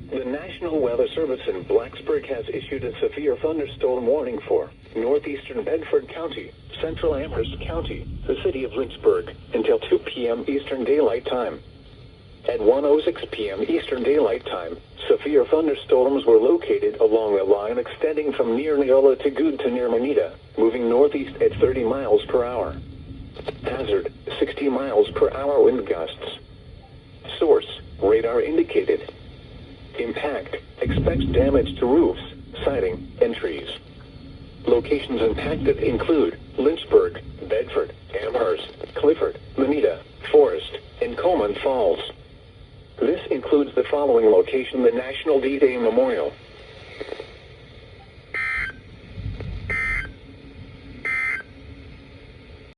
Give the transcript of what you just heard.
The National Weather Service in Blacksburg has issued a severe thunderstorm warning for northeastern Bedford County, central Amherst County, the city of Lynchburg, until 2 p.m. Eastern Daylight Time. At 1:06 p.m. Eastern Daylight Time, severe thunderstorms were located along the line extending from near Neola to Good to near Manita, moving northeast at 30 miles per hour. Hazard, 60 miles per hour wind gusts. Source, radar indicated. Impact, expects damage to roofs, siding, and trees. Locations impacted include Lynchburg, Bedford, Amherst, Clifford, Manita, Forest, and Coleman Falls. This includes the following location: the National D-Day Memorial,